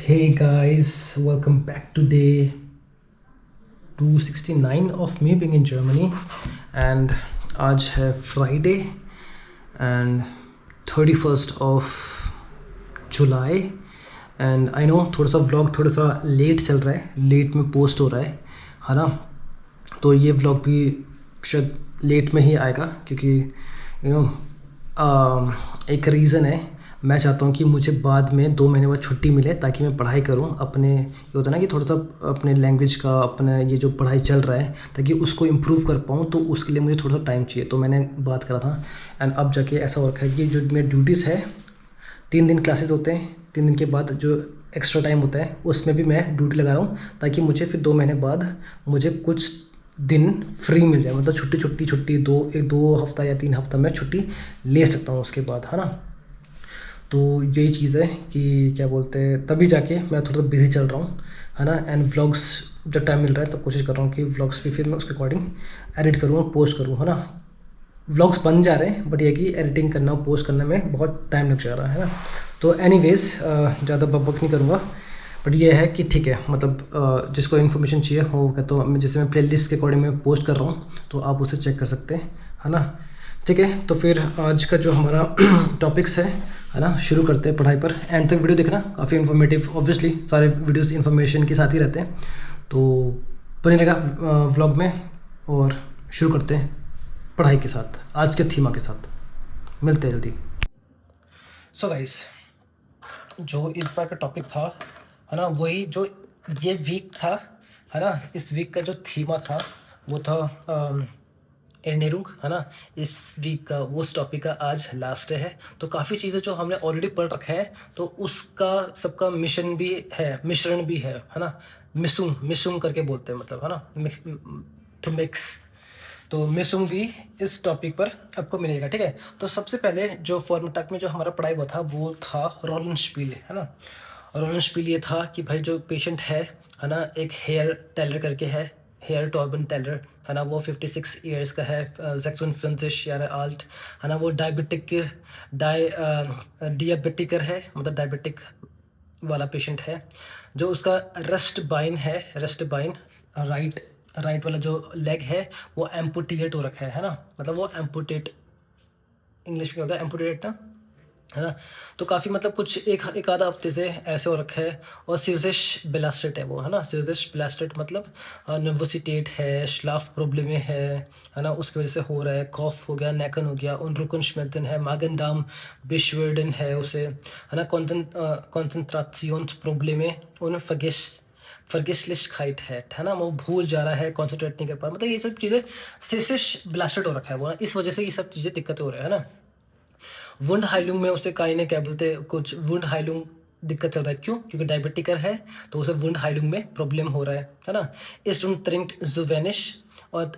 Hey guys, welcome back to day 269 of me being in Germany. And आज है Friday and 31st of July. And I know थोड़ा सा vlog थोड़ा सा late चल रहा है, लेट में पोस्ट हो रहा है ना। तो ये vlog भी शायद लेट में ही आएगा क्योंकि एक रीज़न है। मैं चाहता हूँ कि मुझे बाद में 2 महीने बाद छुट्टी मिले ताकि मैं पढ़ाई करूँ अपने, ये होता है ना कि थोड़ा सा अपने लैंग्वेज का, अपना ये जो पढ़ाई चल रहा है ताकि उसको इम्प्रूव कर पाऊँ, तो उसके लिए मुझे थोड़ा सा टाइम चाहिए। तो मैंने बात करा था एंड अब जाके ऐसा हो रखा है कि जो मेरी ड्यूटीज़ है, 3 दिन क्लासेस होते हैं, 3 दिन के बाद जो एक्स्ट्रा टाइम होता है उसमें भी मैं ड्यूटी लगा रहा हूँ ताकि मुझे फिर 2 महीने बाद मुझे कुछ दिन फ्री मिल जाए। मतलब छुट्टी 2 हफ्ता या 3 हफ्ता मैं छुट्टी ले सकता हूँ उसके बाद, है ना। तो यही चीज़ है कि क्या बोलते हैं, तभी जाके मैं थोड़ा बिज़ी चल रहा हूँ, है ना। एंड व्लॉग्स जब टाइम मिल रहा है तब कोशिश कर रहा हूँ कि व्लॉग्स भी फिर मैं उसके अकॉर्डिंग एडिट करूँ और पोस्ट करूँ, है ना। व्लॉग्स बन जा रहे हैं बट ये कि एडिटिंग करना और पोस्ट करने में बहुत टाइम लग जा रहा है ना। तो एनीवेज ज़्यादा बकबक नहीं करूँगा, बट ये है कि ठीक है, मतलब जिसको इन्फॉर्मेशन चाहिए हो क्या, तो जैसे मैं प्लेलिस्ट के अकॉर्डिंग में पोस्ट कर रहा हूँ तो आप उसे चेक कर सकते हैं, है ना। ठीक है, तो फिर आज का जो हमारा टॉपिक्स है ना, शुरू करते हैं पढ़ाई पर। एंड तक वीडियो देखना, काफ़ी इन्फॉर्मेटिव, ऑब्वियसली सारे वीडियोस इन्फॉर्मेशन के साथ ही रहते हैं, तो बने रहेगा व्लॉग में। और शुरू करते हैं पढ़ाई के साथ, आज के थीमा के साथ। मिलते हैं जल्दी। सो गाइस, जो इस बार का टॉपिक था, है ना, वही जो ये वीक था, है ना। इस वीक का जो थीमा था वो था एनेरुंग, है ना। इस वीक का उस टॉपिक का आज लास्ट है। तो काफ़ी चीज़ें जो हमने ऑलरेडी पढ़ रखा है तो उसका सबका मिश्रण भी है ना। मिसुंग करके बोलते हैं, मतलब, है ना, टू मिक्स। तो मिसुंग भी इस टॉपिक पर आपको मिलेगा, ठीक है। तो सबसे पहले जो फॉर्मेटक में जो हमारा पढ़ाई हुआ था वो था रोलेंस्पील, है ना। रोलेंस्पील ये था कि भाई जो पेशेंट है ना, एक हेयर टेलर करके है, हेयर टॉर्बन टेलर, है ना। वो 56 ईयर्स का है, 56 यार आल्ट, है ना। वो डियाबिटिकर है, मतलब डायबिटिक वाला पेशेंट है। जो उसका रेस्ट बाइन राइट राइट वाला जो लेग है वो एम्पुटेट हो रखा है ना। मतलब वो एम्पुटेट इंग्लिश में होता है एम्पुटेट ना, है ना। तो काफ़ी मतलब कुछ एक आधा हफ्ते से ऐसे हो रखा है। और सीजश बेलास्टेट है वो, है ना। सीजश बेलास्टेट मतलब नर्वोसिटेट है, स्लाफ प्रॉब्लम है ना, उसकी वजह से हो रहा है। कॉफ हो गया, नेकन हो गया, उनरुकन श्मेतन है, मागन दाम बिशवर्डन है उसे, है ना। कॉन्सेंट्रासियोन्स प्रॉब्लम है, उन फर्गिसलिस्टकाइट है ना। वो भूल जा रहा है, कॉन्सेंट्रेट नहीं कर पा, मतलब ये सब चीज़ें सीसिश ब्लास्टेड हो रखा है वो ना, इस वजह से ये सब चीज़ें दिक्कतें हो रही है ना। वुंड हाइलुंग में उसे काई ने क्या बोलते हैं, कुछ वुंड हाइलुंग दिक्कत चल रहा है। क्यों? क्योंकि डायबिटिकर है तो उसे वुंड हाइलुंग में प्रॉब्लम हो रहा है ना। इस्ट उन ट्रिंक्ट जुवेनिश और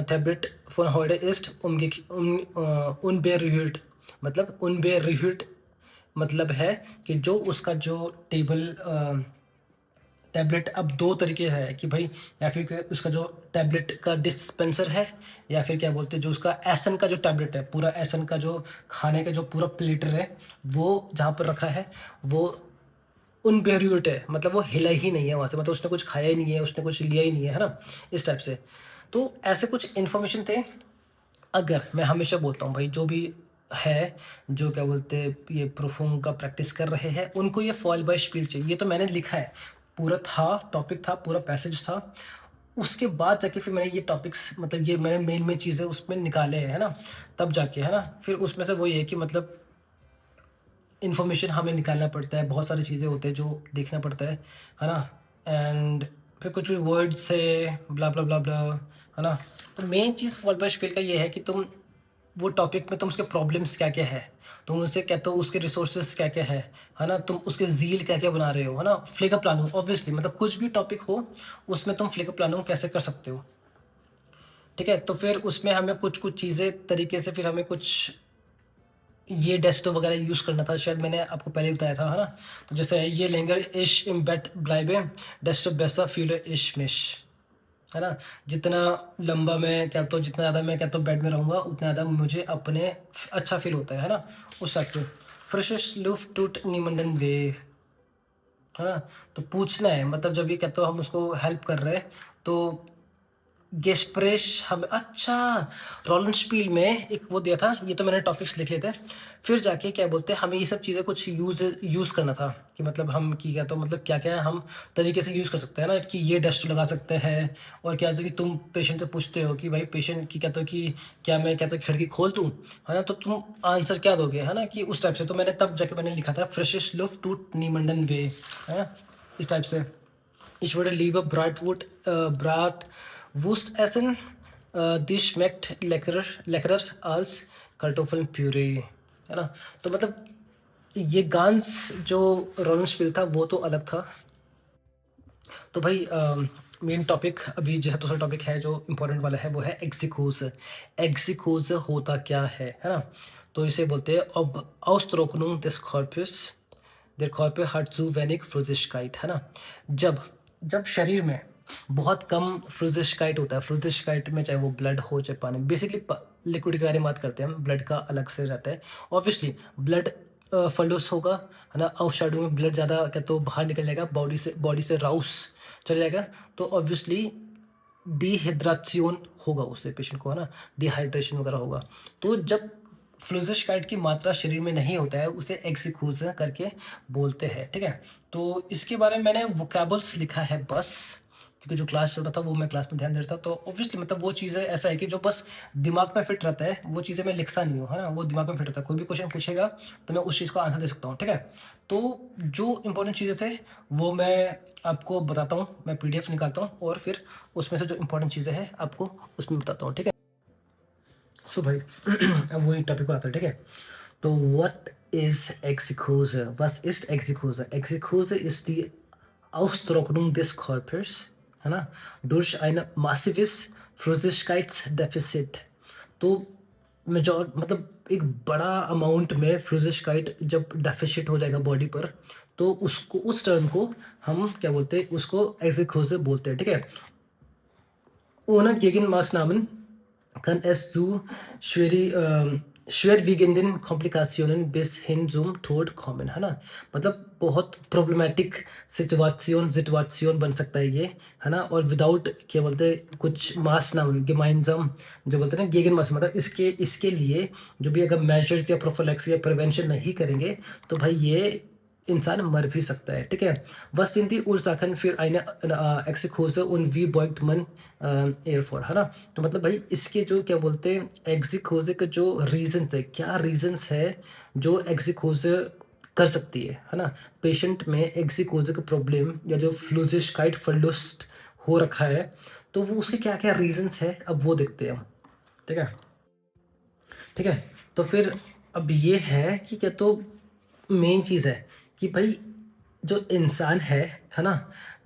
टैबलेट फॉर हॉइडे इस्ट उनबेरिह्यूट, मतलब उनबेरिह्यूट मतलब है कि जो उसका जो टैबलेट अब 2 तरीके है कि भाई, या फिर उसका जो टैबलेट का डिस्पेंसर है, या फिर क्या बोलते हैं जो उसका एसन का जो टैबलेट है, पूरा एसन का जो खाने का जो पूरा प्लेटर है वो जहाँ पर रखा है वो उनबेरिएट है, मतलब वो हिला ही नहीं है वहाँ से, मतलब उसने कुछ खाया ही नहीं है, उसने कुछ लिया ही नहीं है ना, इस टाइप से। तो ऐसे कुछ इन्फॉर्मेशन थे। अगर मैं हमेशा बोलता हूँ भाई, जो भी है, जो क्या बोलते हैं ये परफॉर्म का प्रैक्टिस कर रहे हैं, उनको ये फॉल बाय स्पीड चाहिए। ये तो मैंने लिखा है, पूरा था टॉपिक था, पूरा पैसेज था। उसके बाद जाके फिर मैंने ये टॉपिक्स, मतलब ये मैंने मेन मेन चीज़ें उसमें निकाले हैं, है ना। तब जाके, है ना, फिर उसमें से वो ये है कि मतलब इन्फॉर्मेशन हमें निकालना पड़ता है, बहुत सारी चीज़ें होते हैं जो देखना पड़ता है ना। एंड फिर कुछ वर्ड्स है, ब्ला ब्ला ब्ला ब्ला, है ना। तो main cheese fall by speed का ये है कि तुम वो टॉपिक में तुम उसके प्रॉब्लम्स क्या क्या है, तुम उससे क्या, तो उसके रिसोर्सेज क्या क्या है ना, तुम उसके ज़ील क्या क्या बना रहे हो, है ना। फ्लिकर प्लानिंग ऑब्वियसली, मतलब कुछ भी टॉपिक हो उसमें तुम फ्लिकर प्लानिंग कैसे कर सकते हो, ठीक है। तो फिर उसमें हमें कुछ कुछ चीज़ें तरीके से, फिर हमें कुछ ये डेस्टो वगैरह यूज़ करना था, शायद मैंने आपको पहले बताया था, है ना। तो जैसे ये लेंगे इश इम बेट ब्लाइबे डेस्टो बेसा फ्यूल इश मिश, है ना। जितना लंबा मैं कहता हूँ, जितना ज़्यादा मैं कहता हूँ बेड में रहूँगा, उतना ज़्यादा मुझे अपने अच्छा फील होता है ना, उस टाइप से। फ्रेशेस लुफ्ट टूट निमंडन वे, है ना? तो पूछना है, मतलब जब ये कहते हो हम उसको हेल्प कर रहे हैं, तो गेस्प्रेश हम अच्छा, रोलेंस्पील में एक वो दिया था, ये तो मैंने टॉपिक्स लिख लिए थे। फिर जाके क्या बोलते हैं, हमें ये सब चीज़ें कुछ यूज़ करना था कि मतलब हम कि क्या तो मतलब क्या-क्या हम तरीके से यूज़ कर सकते हैं ना, कि ये डस्ट लगा सकते हैं। और क्या होता है कि तुम पेशेंट से पूछते हो कि भाई पेशेंट की कहते हो कि क्या मैं कहते हो खिड़की खोल दूँ? है ना? तो तुम आंसर क्या दोगे? है ना? कि उस टाइप से। तो मैंने तब जाके मैंने लिखा था फ्रेशेस्ट लुफ्ट टू निमंडन वे, है ना? इस टाइप से। Ich würde lieber Bratwurst essen. Die schmeckt leckerer als Kartoffelpüree, है ना? तो मतलब ये गान्स जो रोलेंस्पील था वो तो अलग था। तो भाई मेन टॉपिक अभी जैसा दूसरा टॉपिक है जो इम्पोर्टेंट वाला है वो है एग्जीक्यूज। एग्जीक्यूज होता क्या है ना? तो इसे बोलते हैं अब Austrocknung des Corpus, der Körper hat zu wenig Flüssigkeit, है ना? जब जब शरीर में बहुत कम फ्लूइडिटी होता है, फ्लूइडिटी में चाहे वो ब्लड हो चाहे पानी, बेसिकली लिक्विड के बारे में बात करते हैं हम, ब्लड का अलग से रहता है। ऑब्वियसली ब्लड फलूस होगा, है ना? आउटसाइड में ब्लड ज़्यादा क्या तो बाहर निकल जाएगा, बॉडी से राउस चले जाएगा, तो ऑब्वियसली डिहाइड्रेशन होगा उससे पेशेंट को, है ना? डिहाइड्रेशन वगैरह होगा। तो जब फ्लूइडिटी की मात्रा शरीर में नहीं होता है उसे एक्सिक्यूज करके बोलते हैं, ठीक है? तो इसके बारे में मैंने वोकैबल्स लिखा है बस, क्योंकि जो क्लास चल रहा था वो मैं क्लास में ध्यान दे रहा था। तो ऑब्वियसली मतलब वो चीज़ें ऐसा है कि जो बस दिमाग में फिट रहता है वो चीज़ें मैं लिखता नहीं हूँ, है ना? वो दिमाग में फिट रहता है, कोई भी क्वेश्चन पूछेगा तो मैं उस चीज़ को आंसर दे सकता हूँ, ठीक है? तो जो इंपॉर्टेंट चीज़ें थे वो मैं आपको बताता हूँ, मैं पीडीएफ निकालता हूँ और फिर उसमें से जो इंपॉर्टेंट चीज़ें हैं आपको उसमें बताता हूँ, ठीक है? सो भाई अब वही टॉपिक पे आता है, ठीक है? तो what is excuse? Was ist Exekuse? Exekuse ist die Austrocknung des Körpers, है ना? Durch ein massives Flüssigkeitsdefizit। तो मेजॉर मतलब एक बड़ा अमाउंट में फ्लूइडिटी जब डेफिशिट हो जाएगा बॉडी पर, तो उसको उस टर्म को हम क्या बोलते हैं, उसको एक्सिक्यूज बोलते हैं, ठीक है? Ohne Gegenmaßnahmen kann es zu schwerwiegenden Komplikationen bis hin zum Tod kommen, है ना? मतलब बहुत प्रॉब्लमैटिक सिचुएशन बन सकता है ये, है ना? और विदाउट क्या बोलते हैं कुछ मासनाम गेमाइनज़म जो बोलते हैं ना, गेगन मास मतलब इसके लिए जो भी अगर मेजर्स या प्रोफिलैक्सिस या प्रिवेंशन नहीं करेंगे तो भाई ये इंसान मर भी सकता है, ठीक है? Was sind die Ursachen für eine Exekuse und wie beugt man ihr vor, है ना? तो मतलब भाई इसके जो क्या बोलते हैं एक्सिक्यूज़ के जो रीज़न्स है, क्या रीज़न्स है जो एक्सिक्यूज़ कर सकती है ना? पेशेंट में एक्सिक्यूज़ का प्रॉब्लम या जो फ्लूइडिटी फलुस्ट हो रखा है, तो वो उसके क्या-क्या रीज़न्स है, अब वो देखते हैं हम, ठीक है? ठीक है? तो फिर अब ये है कि क्या तो मेन चीज़ है कि भाई जो इंसान है ना?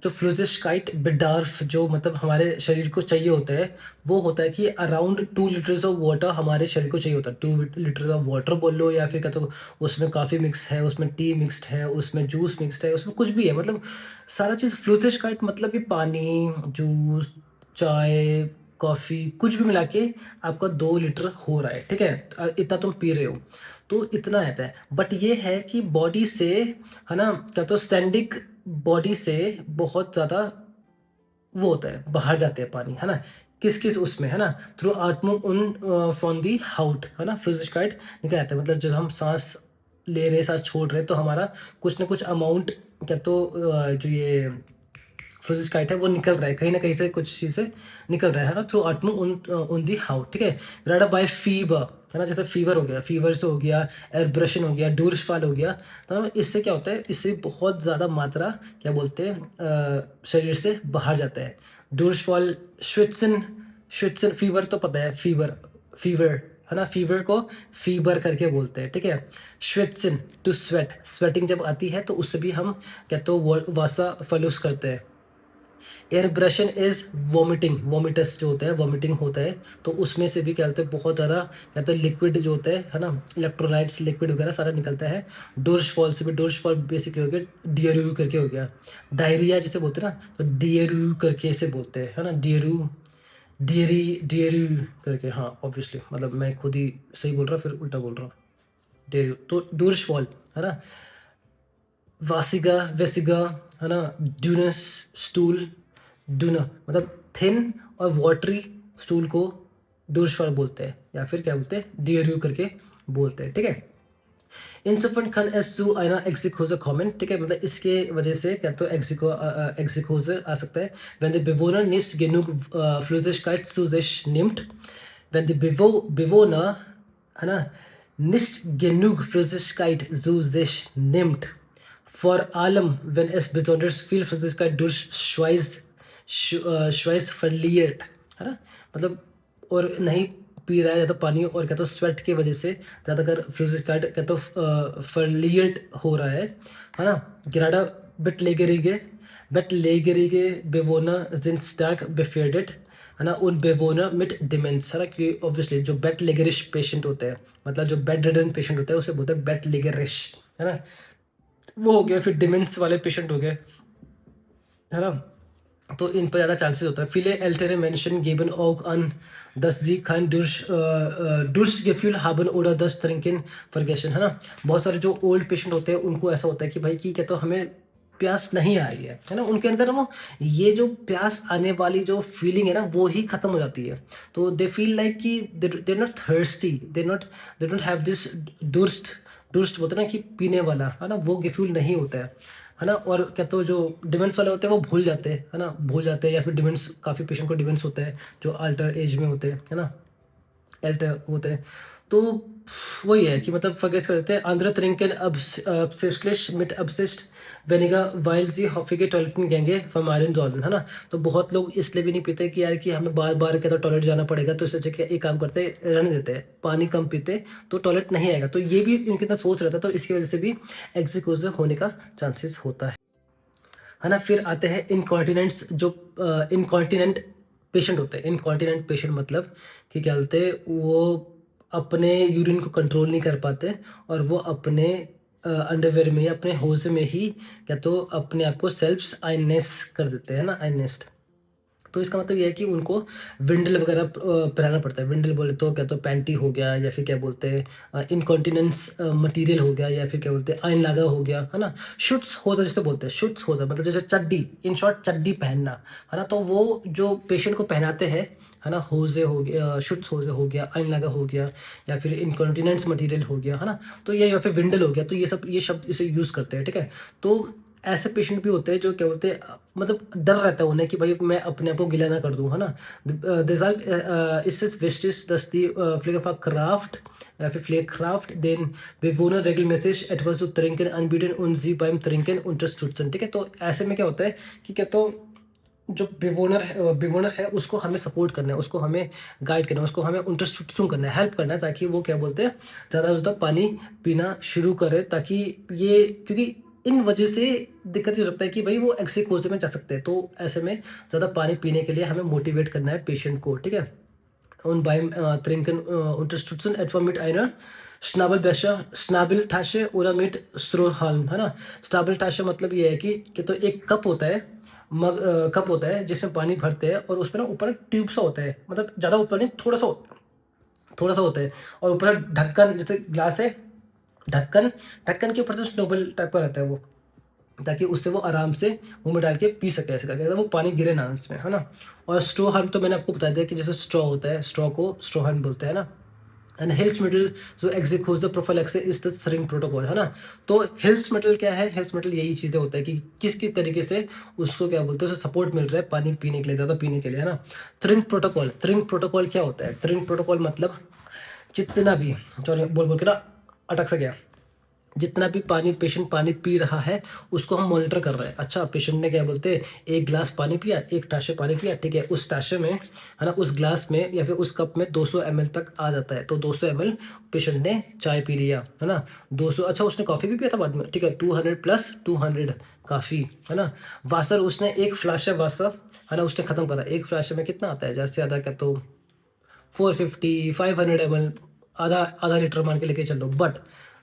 जो फ्लूइडिटी बेडार्फ जो मतलब हमारे शरीर को चाहिए होता है, वो होता है कि अराउंड 2 लीटर्स ऑफ वाटर हमारे शरीर को चाहिए होता है। 2 लीटर ऑफ वाटर बोल लो या फिर क्या तो उसमें कॉफ़ी मिक्स है, उसमें टी मिक्स्ड है, उसमें जूस मिक्स्ड है, उसमें कुछ भी है, मतलब सारा चीज़ फ्लूइडिटी मतलब कि पानी, जूस, चाय, कॉफ़ी कुछ भी मिला के आपका 2 लीटर हो रहा है, ठीक है? इतना तुम पी रहे हो, तो इतना आता है। बट ये है कि बॉडी से, है ना, क्या तो स्टैंडिंग बॉडी से बहुत ज़्यादा वो होता है, बाहर जाते हैं पानी, है ना? किस-किस उसमें, है ना? थ्रू आत्मो उन फ्रॉम दी हाउट, है ना? फ्लूइडिटी निकल आता है, मतलब जब हम साँस ले रहे हैं, साँस छोड़ रहे हैं, तो हमारा कुछ ना कुछ अमाउंट क्या तो जो ये फ्लूइडिटी है वो निकल रहा है, कहीं न कहीं से कुछ चीज़ से निकल रहा है ना? थ्रू आत्मो ऑन दी हाउट, ठीक है? रेड बाय फीवर, है ना? जैसे फीवर हो गया, फीवर से हो गया, एयरब्रशन हो गया, डूर्सफॉल हो गया, तो इससे क्या होता है, इससे बहुत ज़्यादा मात्रा क्या बोलते हैं शरीर से बाहर जाता है। डूर्सफॉल, श्वित्ज़न श्वित्ज़न फीवर तो पता है, फीवर, है ना? फीवर को फीबर करके बोलते हैं, ठीक है? श्वित्ज़न टू स्वेट, स्वेटिंग जब आती है तो उससे भी हम क्या तो वासा फलूस करते हैं। एयरब्रशन इज़ वॉमिटिंग, वॉमिटस जो होता है, वॉमिटिंग होता है, तो उसमें से भी क्या होता है बहुत ज़्यादा क्या होता है लिक्विड जो होता है ना? इलेक्ट्रोलाइट्स लिक्विड वगैरह सारा निकलता है। डोर्सफॉल से भी, डोर्सफॉल बेसिकली हो गया डियरू करके हो गया। डायरिया जिसे बोलते हैं ना, तो डियरू करके इसे बोलते हैं, है ना? डियरू करके, हाँ ऑब्वियसली मतलब मैं खुद ही सही बोल रहा फिर उल्टा बोल रहा हूँ। डियरू तो डोर्सफॉल, है ना? वासिगा वेसिगा, है ना, ड्यूनस स्टूल, डूना मतलब थिन और वाटरी स्टूल को डूर्शवार बोलते हैं, या फिर क्या बोलते हैं, डियरियो करके बोलते हैं, ठीक है। Insofern kann es zu einer Exikose kommen, ठीक है, मतलब इसके वजह से क्या तो Exikose आ सकता है, wenn der Bewohner nicht genug Flüssigkeit zu sich nimmt, wenn der Bewohner, है ना, nicht genug Flüssigkeit zu sich nimmt, vor allem wenn es besonders viel Flüssigkeit durch Schweiß verliert, है ना, मतलब और नहीं पी रहा है ज़्यादा पानी, और क्या तो स्वेट की वजह से ज़्यादातर फ्लूसिड क्या तो फर्लिएट हो रहा है ना। gerade Bettlägerige Bewohner sind stark gefährdet, है ना, उन Bewohner mit Demenz, है ना, कि ऑब्वियसली जो बेटलेगरिश पेशेंट होते हैं, मतलब जो बेड रिडन पेशेंट होता है उसे बोलते हैं बेटलेगरिश, है ना, वो हो गया। फिर डिमेंस वाले पेशेंट हो गए, है ना, तो इन पर ज़्यादा चांसेस होता है। Viele ältere Menschen geben auch an, dass sie kein Durstgefühl haben oder das Trinken vergessen, है ना। बहुत सारे जो ओल्ड पेशेंट होते हैं उनको ऐसा होता है कि भाई कि क्या तो हमें प्यास नहीं आ रही है ना, उनके अंदर वो ये जो प्यास आने वाली जो फीलिंग है ना वो ही खत्म हो जाती है। तो दे फील लाइक कि they not thirsty, they don't have this डुर्स्ट बोलते हैं ना कि पीने वाला, है ना, वो गेफ्यूल नहीं होता है ना। और क्या तो जो डिमेंस वाले होते हैं वो भूल जाते हैं, है ना, भूल जाते हैं, या फिर डिमेंस काफ़ी पेशेंट को डिमेंस होता है जो अल्टर एज में होते हैं, है ना, एल्टर होते हैं। तो वही है कि मतलब vergessen कर देते हैं, andere trinken absichtlich mit Absicht weniger, weil sie häufige Toilettengänge vermeiden sollen, है ना। तो बहुत लोग इसलिए भी नहीं पीते कि यार कि हमें बार बार क्या तो टॉयलेट जाना पड़ेगा, तो इससे अच्छा कि एक काम करते हैं, रहने देते हैं, पानी कम पीते तो टॉयलेट नहीं आएगा। तो ये भी इनके अंदर सोच रहता है, तो इसकी वजह से भी एक्जिकोसिस होने का चांसेस होता है ना। फिर आते हैं इनकॉन्टिनेंट्स, जो इनकॉन्टिनेंट पेशेंट होते हैं। इनकॉन्टिनेंट पेशेंट मतलब कि क्या बोलते हैं, वो अपने यूरिन को कंट्रोल नहीं कर पाते, और वो अपने अंडरवेयर में या अपने होज़ में ही क्या तो अपने आप को सेल्फ आइनेस कर देते हैं ना, आइनेस्ट। तो इसका मतलब ये है कि उनको विंडल वगैरह पहनाना पड़ता है। विंडल बोले तो क्या तो पैंटी हो गया, या फिर क्या बोलते हैं इनकॉन्टिनेंस मटीरियल हो गया, या फिर क्या बोलते हैं आयन लागा हो गया, है ना। शुट्स होता जिसे बोलते हैं, शुट्स होता मतलब जैसे चड्डी, इन शॉर्ट चड्डी पहनना, है ना। तो वो जो पेशेंट को पहनाते हैं, है ना, होजे हो गया, शुट्स होजे हो गया, आयन लागा हो गया, या फिर इनकॉन्टिनेंस मटीरियल हो गया, है ना। तो ये या फिर विंडल हो गया, तो ये शब्द इसे यूज़ करते हैं, ठीक है। तो ऐसे पेशेंट भी होते हैं जो क्या बोलते हैं, मतलब डर रहता है उन्हें कि भाई मैं अपने आप को गीला ना कर दूँ, है ना। deshalb ist es wichtig, dass die Pflegefachkraft या फिर Pflegekraft den Bewohner regelmäßig etwas zu trinken anbieten und sie beim Trinken unterstützen, ठीक है। तो ऐसे में क्या होता है कि क्या तो जो बेवोनर है उसको हमें सपोर्ट करना है, उसको हमें गाइड करना है, उसको हमें unterstützung करना है, हेल्प करना है, ताकि वो क्या बोलते हैं ज़्यादा से ज़्यादा पानी पीना शुरू करे, ताकि ये, क्योंकि इन वजह से दिक्कत ये हो सकता है कि भाई वो एक्सिकोज़ में जा सकते हैं। तो ऐसे में ज़्यादा पानी पीने के लिए हमें मोटिवेट करना है पेशेंट को, ठीक है। und beim Trinken unterstützen, etwa mit einer Schnabeltasche oder mit Strohhalm, है ना। Schnabeltasche मतलब ये है कि तो एक कप होता है, कप होता है जिसमें पानी भरते हैं, और उसमें ना ऊपर ट्यूब सा होता है, मतलब ज़्यादा ऊपर नहीं, थोड़ा सा होता है, और ऊपर ढक्कन, जैसे ग्लास है, ढक्कन के ऊपर से स्नोबल टाइप का रहता है वो, ताकि उससे वो आराम से मुंह में डाल के पी सके, ऐसे करके वो पानी गिरे ना इसमें, है ना। और स्ट्रॉ हर्न तो मैंने आपको बता दिया कि जैसे स्ट्रॉ होता है, स्ट्रॉ को स्ट्रॉ हर्न बोलते हैं ना। एंड हिल्स मेटल जो एक्सिकोज prophylaxis is the syringe protocol, है ना। तो हिल्स मेटल क्या है, हिल्स मेटल यही चीज़ें होता है कि किस तरीके से उसको क्या बोलते हैं, उसे सपोर्ट मिल रहा है पानी पीने के लिए, ज़्यादा पीने के लिए, है ना। थ्रिंक प्रोटोकॉल क्या होता है, थ्रिंक प्रोटोकॉल मतलब जितना भी, सॉरी बोल के ना अटक सा गया, जितना भी पेशेंट पानी पी रहा है उसको हम मॉनिटर कर रहे हैं। अच्छा, पेशेंट ने क्या बोलते हैं, एक गिलास पानी पिया, एक टाशे पानी पिया, ठीक है, उस टाशे में, है ना, उस ग्लास में या फिर उस कप में 200 ml तक आ जाता है, तो 200 ml पेशेंट ने चाय पी लिया, है ना। 200, अच्छा उसने कॉफ़ी भी पिया था बाद में, ठीक है, 200 + 200 काफ़ी, है ना। वासर, उसने एक फ्लाश है वासर, है ना, उसने ख़त्म करा। एक फ्लाश में कितना आता है, ज़्यादा से ज़्यादा क्या तो 450 500 ml, आधा लीटर मान के लेके चलो, बट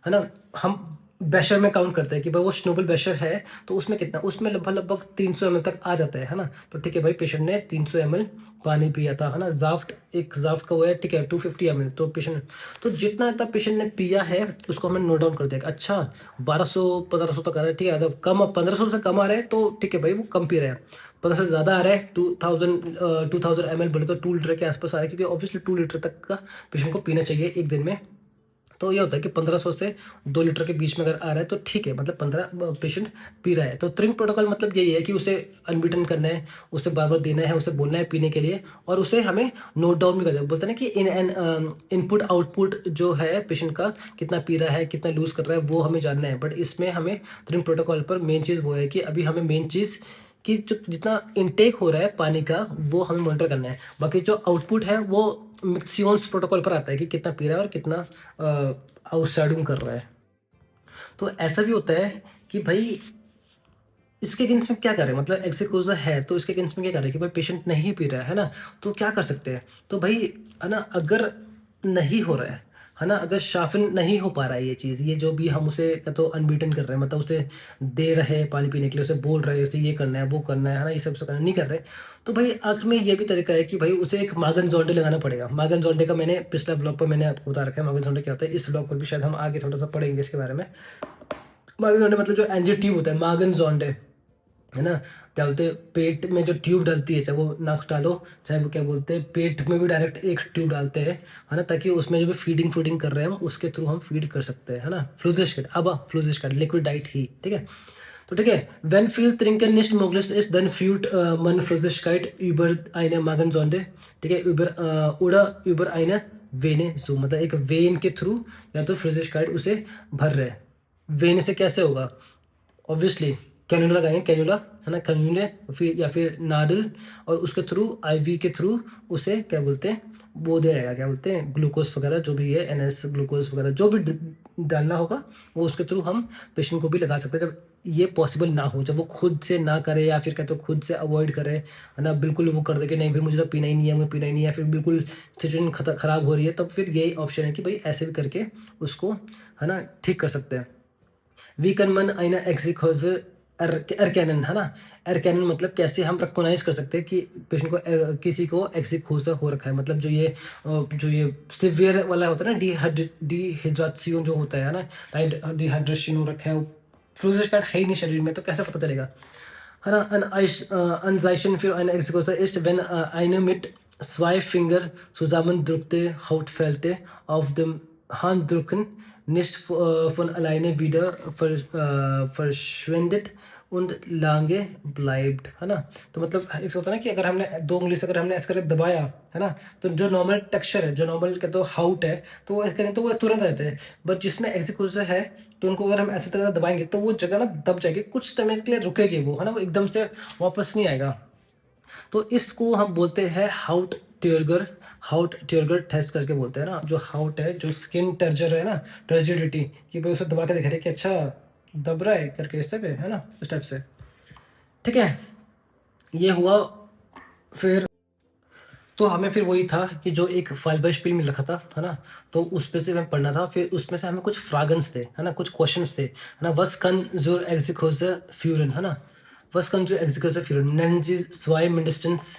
है ना, हम बेशर में काउंट करते हैं कि भाई वो स्नोबल बेशर है तो उसमें कितना, उसमें लगभग लगभग 300 ml तक आ जाता है ना। तो ठीक है भाई, पेशेंट ने 300 ml पानी पिया था, है ना। जाफ्ट, एक जाफ्ट का वो है, ठीक है, 250 ml। तो पेशेंट, तो जितना इतना पेशेंट ने पिया है उसको हमने नोट डाउन कर दिया कि अच्छा 1200 1500 तक आ रहा है, ठीक है। अगर कम 1500 से कम आ रहा है तो ठीक है भाई, वो कम पी रहा है। 1500 से ज़्यादा आ रहा है, 2000 ml बोले तो 2 लीटर के आसपास आ रहा है, क्योंकि ऑब्वियसली 2 लीटर तक का पेशेंट को पीना चाहिए एक दिन में। तो ये होता है कि 1500 से 2 लीटर के बीच में अगर आ रहा है तो ठीक है, मतलब 15 पेशेंट पी रहा है। तो ट्रिंक प्रोटोकॉल मतलब यही है कि उसे अनबीटन करना है, उसे बार बार देना है, उसे बोलना है पीने के लिए, और उसे हमें नोट डाउन भी करना है। बोलते हैं ना कि इनपुट आउटपुट जो है पेशेंट का, कितना पी रहा है, कितना लूज़ कर रहा है, वो हमें जानना है। बट इसमें हमें ट्रिंक प्रोटोकॉल पर मेन चीज़ वो है कि अभी हमें मेन चीज़ कि जो जितना इनटेक हो रहा है पानी का वो हमें मॉनिटर करना है। बाकी जो आउटपुट है वो मिक्सियोन्स प्रोटोकॉल पर आता है कि कितना पी रहा है और कितना आउटसाइडिंग कर रहा है। तो ऐसा भी होता है कि भाई इसके अगेंस्ट में क्या करें, मतलब एक्सेक्यूज़र है तो इसके अगेंस्ट में क्या करें कि भाई पेशेंट नहीं पी रहा है ना, तो क्या कर सकते हैं। तो भाई, है ना, अगर नहीं हो रहा है ना, अगर शाफिन नहीं हो पा रहा है ये चीज़, ये जो भी हम उसे या तो अनबीटन कर रहे हैं, मतलब उसे दे रहे हैं पानी पीने के लिए, उसे बोल रहे हैं उसे ये करना है वो करना है ना, ये सब करना नहीं कर रहे, तो भाई आखिर में ये भी तरीका है कि भाई उसे एक मागन जोंडे लगाना पड़ेगा। मागन जोंडे का मैंने पिछला ब्लॉग पर मैंने आपको बता रखा है, मागन जोंडे क्या होता है। इस ब्लॉग पर भी शायद हम आगे थोड़ा सा पढ़ेंगे इसके बारे में। मागन जोंडे मतलब जो एंजियो ट्यूब होता है, मागन जोंडे, है ना। क्या बोलते हैं, पेट में जो ट्यूब डलती है, चाहे वो नाक डालो, चाहे वो क्या बोलते हैं पेट में भी डायरेक्ट एक ट्यूब डालते हैं, है ना, ताकि उसमें जो भी फीडिंग कर रहे हैं हम उसके थ्रू हम फीड कर सकते हैं, है ना। फ्लूजिस्केट, अब फ्लूजिस्केट लिक्विड डाइट ही, ठीक है। तो ठीक है, वेन फील त्रिंकन निस्ट मोगलिस इज देन फ्यूट मन फ्लूजिस्काइट यूबर आइने मागन जोंडे, ठीक है। यूबर उड़ा यूबर आइने वेने जू, मतलब एक वेन के थ्रू या तो फ्लूजिस्काइट उसे भर रहे हैं। वेन से कैसे होगा, ऑब्वियसली कैन्यूला लगाएंगे, कैन्यूला, है ना, कैन्यूले फिर या फिर नाडल, और उसके थ्रू आईवी के थ्रू उसे क्या बोलते हैं वो दे रहेगा, क्या बोलते हैं ग्लूकोज वगैरह जो भी है, एनएस ग्लूकोज वगैरह जो भी डालना होगा वो उसके थ्रू हम पेशेंट को भी लगा सकते हैं, जब ये पॉसिबल ना हो, जब वो खुद से ना करे या फिर कहते हो खुद से अवॉइड करे, है ना, बिल्कुल वो कर दे कि नहीं भाई मुझे तो पीना ही नहीं है, मुझे पीना ही नहीं है, फिर बिल्कुल सिचुएशन ख़राब हो रही है, तब फिर यही ऑप्शन है कि भाई ऐसे भी करके उसको, है ना, ठीक कर सकते हैं। वी कैन मन आइना एग्जिकोज एरकैनन, है ना। एरकैनन मतलब कैसे हम रिकॉग्नाइज कर सकते हैं कि पेशेंट को किसी को एक्सिकोज हो रखा है, मतलब जो ये सिवियर वाला होता है ना, डिहाइड्रेशन जो होता है ना, डिहाइड्रेशन हो रखा है, फ्लूजिश कार्ड है ही नहीं शरीर में, तो कैसे पता चलेगा, है ना। अनजाइशन फिर eine Exekutive ist, wenn eine mit 2 Finger zusammendrückte Hautfälte auf dem Handdrücken nicht von alleine wieder verschwindet und lange bleibt, है ना। तो मतलब एक होता है ना कि अगर हमने 2 उंगली से अगर हमने ऐसे करके दबाया, है ना, तो जो नॉर्मल टेक्सचर है, जो नॉर्मल कहते हो हाउट है, तो वो ऐसे करें तो वो तुरंत आ जाता है। बट जिसमें एक्सिक्यूशन है तो उनको अगर हम ऐसे तरह दबाएंगे तो वो जगह ना दब जाएगी, कुछ समय के लिए रुकेगी वो, है ना, वो एकदम से वापस नहीं आएगा। तो इसको हम बोलते हैं हाउट ट्यूरगर टेस्ट करके बोलते हैं ना। जो हाउट है, जो स्किन टर्जर है ना, टर्जिडिटी, कि भाई उसे दबा के दिखा रहे कि अच्छा दब रहा है करके, इससे पे, है ना, उस टाइप से, ठीक है। ये हुआ। फिर तो हमें फिर वही था कि जो एक फाइल बाय स्पिल मिल रखा था, है ना, तो उस पे से हमें पढ़ना था। फिर उसमें से हमें कुछ फ्रैगन्स थे, है ना, कुछ क्वेश्चंस थे, है ना। वस कन जो एग्जिकोज फ्यूरन, है ना, वस कन जो एग्जिकोज फ्यूरन, नेन जी स्वाई मिंडस्टेंस,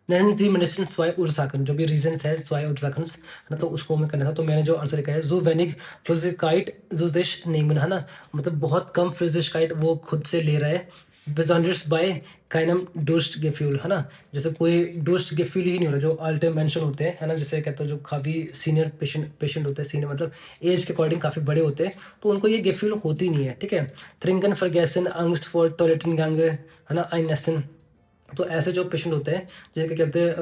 नेन जी मिंडस्टेंस स्वाई उर्साकन, जो भी रीजंस है स्वाई उर्साकन्स, है ना, तो उसको हमें करना था। तो मैंने जो आंसर लिखा है जो वेनिक फ्लोजिकाइट जो देश नेमन, है ना, मतलब बहुत कम फ्लोजिकाइट वो खुद से ले रहा है, बेजॉन्डर्स बाय काइनम डोस्ट गेफ्यूल, है ना, जैसे कोई डोस्ट गेफ्यूल ही नहीं हो रहा, जो अल्टर मेंशन होते हैं, है ना, जैसे कहते हैं जो काफ़ी सीनियर पेशेंट होते हैं, सीनियर मतलब एज के अकॉर्डिंग काफ़ी बड़े होते हैं, तो उनको ये गेफ्यूल होती नहीं है, ठीक है। थ्रिंगन फर्गेसन अंगस्ट फॉर टॉयलेटिन गैंग, है ना, आइनेसन। तो ऐसे जो पेशेंट होते हैं, जैसे क्या कहते हैं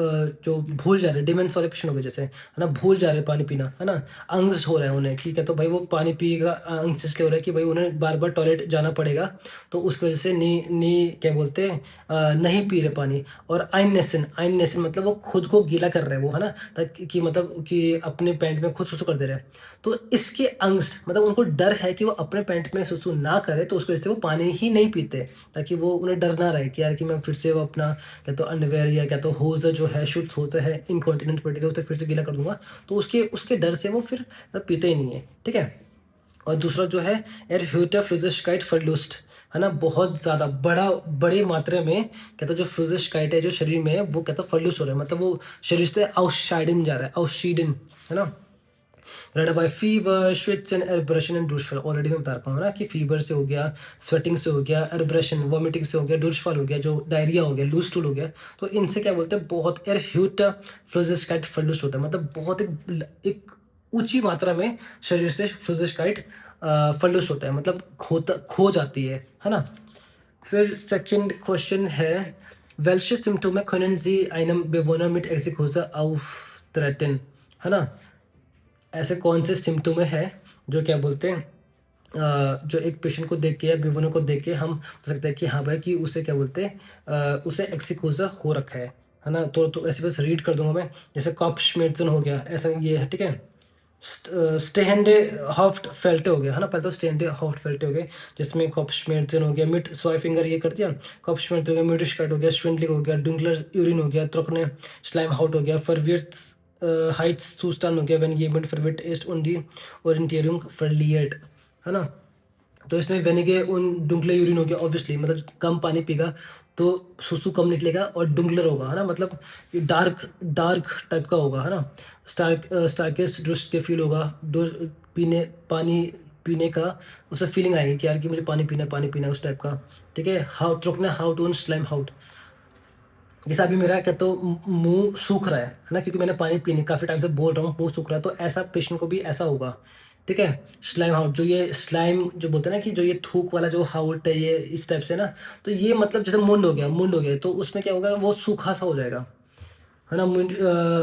जो भूल जा रहे हैं, डिमेंस वाले पेशेंट हो गए जैसे, है ना, भूल जा रहे हैं पानी पीना, है ना, अंग्स हो रहा है उन्हें, ठीक है, तो भाई वो पानी पिएगा, अंग्स इसलिए हो रहा है कि भाई उन्हें बार बार टॉयलेट जाना पड़ेगा, तो उसकी वजह से नी क्या बोलते हैं नहीं पी रहे पानी। और आइननेसन मतलब वो खुद को गीला कर रहे हैं वो, है ना, ताकि कि मतलब कि अपने पैंट में खुद सुसु कर दे रहे हैं। तो इसके अंग्स मतलब उनको डर है कि वो अपने पैंट में सुसु ना करे, तो उसकी वजह से वो पानी ही नहीं पीते, ताकि वो उन्हें डर ना रहे कि यार कि मैं फिर से वो अपना क्या तो अंडरवेयर या क्या तो होज़ जो है, शूट्स होता है इनकॉन्टिनेंट पर्टिकुलर, उसे फिर से गीला कर दूंगा, तो उसके उसके डर से वो फिर पीते ही नहीं है, ठीक है। और दूसरा जो है एरह्यूटर फ्लूइडिस्टिक फर्लुस्ट, है ना, बहुत ज़्यादा बड़ी मात्रा में कहता है जो फ्लूइडिस्टिक है जो शरीर में है वो कहता है फर्लुस्ट हो रहा है, मतलब वो शरीर से आउटसाइडन जा रहा है, आउटशीडन, है ना। Red by fever, sweats and abrasion and डूर्सफॉल, ऑलरेडी मैं बता रखा हूँ ना कि फीवर से हो गया, स्वेटिंग से हो गया, एब्रेशन वॉमिटिंग से हो गया, डूर्सफॉल हो गया, जो डायरिया हो गया, लूज स्टूल हो गया, तो इनसे क्या बोलते हैं बहुत एरह्यूट फ्लूइडिस्टिक फर्लुस्ट होता है, मतलब बहुत एक ऊंची मात्रा में शरीर से फ्लूइडिस्टिक फर्लुस्ट होता है, मतलब खो जाती है ना। फिर सेकंड क्वेश्चन है welche Symptome können Sie einem Bewohner mit Exekuse auftreten, है ना। ऐसे कौन से सिम्टोम है जो क्या बोलते हैं जो एक पेशेंट को देख के या बेवोनर को देख के हम बता सकते हैं कि हाँ भाई कि उसे क्या बोलते हैं उसे एक्सिकोजा हो रखा है ना। तो ऐसे बस रीड कर दूंगा मैं, जैसे कॉप्शमेर्जन हो गया, ऐसा ये है, ठीक है। स्टेहंडे हॉफ्ट फेल्टे हो गया, है ना, पहले तो स्टेहंडे हॉफ्ट फेल्टे हो गए, जिसमें कॉप्शमेर्जन हो गया, मिट स्वाई फिंगर ये कर दिया, कॉप्शमेर्जन हो गया, म्यूटिशकाइट हो गया, श्विंडलिंग हो गया, डुंगलर यूरिन हो गया, त्रोकने स्लाइम हाउट हो गया, फरवियर्स हाइट्स सूस्टान हो गया, व्हेन ये मिड फरविट ईस्ट ऑन दी ओरिएंटेरियम फरलिएट, है ना। तो इसमें वेनिगे उन डुंगले यूरिन हो गया, ऑब्वियसली मतलब कम पानी पीगा तो सुसु कम निकलेगा और डुंगलर होगा, है ना, मतलब डार्क डार्क टाइप का होगा, है ना। स्टार्केस्ट दुष्ट के फील होगा, पानी पीने का उसे फीलिंग आएगी कि यार कि मुझे पानी पीना उस टाइप का, ठीक है। हाउ ट्रोकना हाउ टू स्लाइम हाउट, जैसा अभी मेरा क्या तो मुंह सूख रहा है ना, क्योंकि मैंने पानी पीने काफ़ी टाइम से बोल रहा हूँ, मुंह सूख रहा है, तो ऐसा पेशेंट को भी ऐसा होगा, ठीक है। स्लाइम हाउट, जो ये स्लाइम जो बोलते हैं ना कि जो ये थूक वाला जो हाउट है ये इस टाइप से ना, तो ये मतलब जैसे मुंड हो गया तो उसमें क्या होगा वो सूखा सा हो जाएगा, है ना।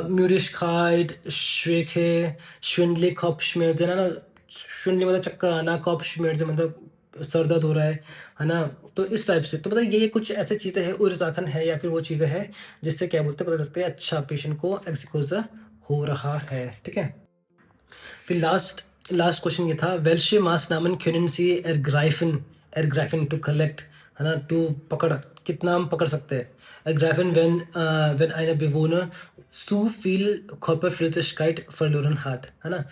म्यूरिशकाइट, श्वेखे, श्विंडली, कॉप्शमेर्जन, है ना। श्विंडली मतलब चक्कर आना, कॉप्शमेर्जन मतलब सर दर्द हो रहा है ना। तो इस टाइप से तो मतलब ये कुछ ऐसी चीज़ें हैं, उर्जाखन है या फिर वो चीज़ें हैं जिससे क्या बोलते हैं पता लगता है अच्छा पेशेंट को एक्सिकोजा हो रहा है, ठीक है। फिर लास्ट लास्ट क्वेश्चन ये था वेल्शे मासनामन können Sie ergreifen to collect, है ना, टू पकड़, कितना हम पकड़ सकते हैं। ergreifen wenn eine Bewohner zu viel Körperflüssigkeit verloren hat, है ना।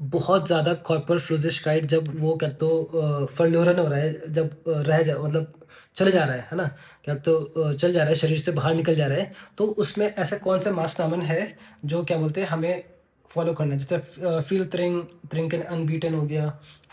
बहुत ज़्यादा Körperflüssigkeit जब वो क्या तो verloren हो रहा है, जब रह जा मतलब चले जा रहा है ना, क्या तो चल जा रहा है, शरीर से बाहर निकल जा रहा है, तो उसमें ऐसा कौन सा मासनामन है जो क्या बोलते हैं हमें फॉलो करना है। जैसे फील त्रिंकन अनबीटन हो गया,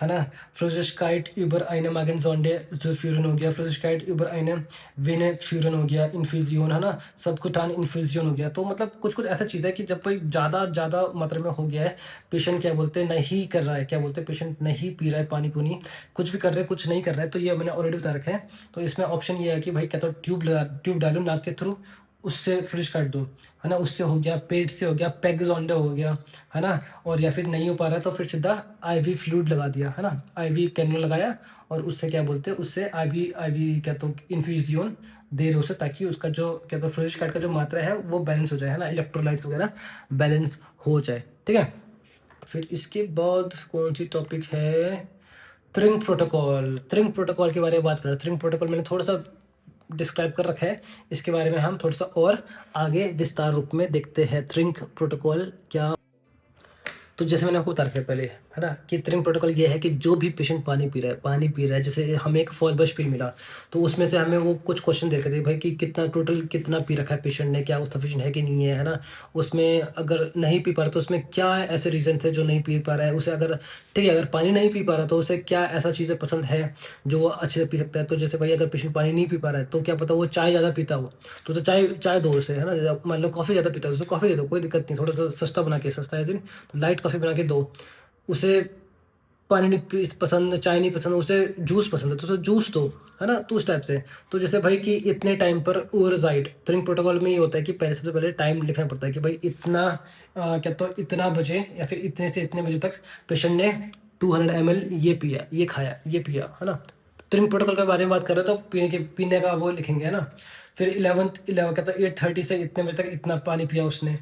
है ना। फ्लोजिस्काइट यूबर आइनम अगेन जोंडे जो फ्यूरन हो गया, फ्लोजिस्काइट यूबर आइनम वेने फ्यूरन हो गया, इन्फ्यूजियन, है ना, सबकुटान इन्फ्यूजियन हो गया। तो मतलब कुछ कुछ ऐसा चीज़ है कि जब कोई ज़्यादा मात्रा में हो गया है, पेशेंट क्या बोलते हैं नहीं कर रहा है, क्या बोलते हैं पेशेंट नहीं पी रहा है पानी पुनी, कुछ भी कर रहे हैं कुछ नहीं कर रहा है, तो ये मैंने ऑलरेडी बता रखा है। तो इसमें ऑप्शन ये है कि भाई क्या तो ट्यूब डालो नाक के थ्रू, उससे फ्लश कर दो, है ना, उससे हो गया, पेट से हो गया, पेग जोंडे हो गया, है ना। और या फिर नहीं हो पा रहा तो फिर सीधा आईवी फ्लूइड लगा दिया, है ना, आईवी कैनुला लगाया और उससे क्या बोलते हैं उससे आईवी क्या तो इन्फ्यूजियन दे रहे उसे, ताकि उसका जो क्या तो फ्लूइड कार्ड का जो मात्रा है वो बैलेंस हो जाए, है ना, इलेक्ट्रोलाइट्स वगैरह बैलेंस हो जाए, ठीक है। फिर इसके बाद कौन सी टॉपिक है, त्रिंग प्रोटोकॉल के बारे में बात करें। त्रिंग प्रोटोकॉल मैंने थोड़ा सा डिस्क्राइब कर रखा है, इसके बारे में हम थोड़ा सा और आगे विस्तार रूप में देखते हैं त्रिंग प्रोटोकॉल क्या। तो जैसे मैंने आपको बता रखा है पहले, है ना, कि त्रिंग प्रोटोकॉल ये है कि जो भी पेशेंट पानी पी रहा है, जैसे हमें एक फॉल बश पिल मिला तो उसमें से हमें वो कुछ क्वेश्चन दे रखे थे भाई कि टोटल कितना पी रखा है पेशेंट ने, क्या वो सफिशिएंट है कि नहीं है ना। उसमें अगर नहीं पी पा रहा तो उसमें क्या ऐसे रीज़न थे जो नहीं पी पा रहा है उसे, अगर ठीक है अगर पानी नहीं पी पा रहा तो उसे क्या ऐसा चीज़ें पसंद है जो वो अच्छे से पी सकता है। तो जैसे भाई अगर पेशेंट पानी नहीं पी पा रहा है तो क्या पता वो चाय ज़्यादा पीता हो, तो उसे चाय दो उसे, है ना। मान लो कॉफ़ी ज़्यादा पीता है उसे कॉफ़ी दे दो, कोई दिक्कत नहीं, थोड़ा सा सस्ता बना के, सस्ता है दिन तो लाइट कॉफ़ी बना के दो। उसे पानी नहीं पसंद, चाय नहीं पसंद, उसे जूस पसंद है तो उसे जूस दो, है ना। तो उस टाइप से तो जैसे भाई कि इतने टाइम पर ओवरजाइट त्रिंग प्रोटोकॉल में ये होता है कि पहले सबसे पहले टाइम लिखना पड़ता है कि भाई इतना क्या तो इतना बजे या फिर इतने से इतने बजे तक पेशेंट ने 200 ml ये पिया, ये खाया, ये पिया, है ना। त्रिंग प्रोटोकॉल के बारे में बात कर रहे हो तो पीने का वो लिखेंगे, है ना। फिर 11 कहता है 8:30 से इतने बजे तक इतना पानी पिया उसने,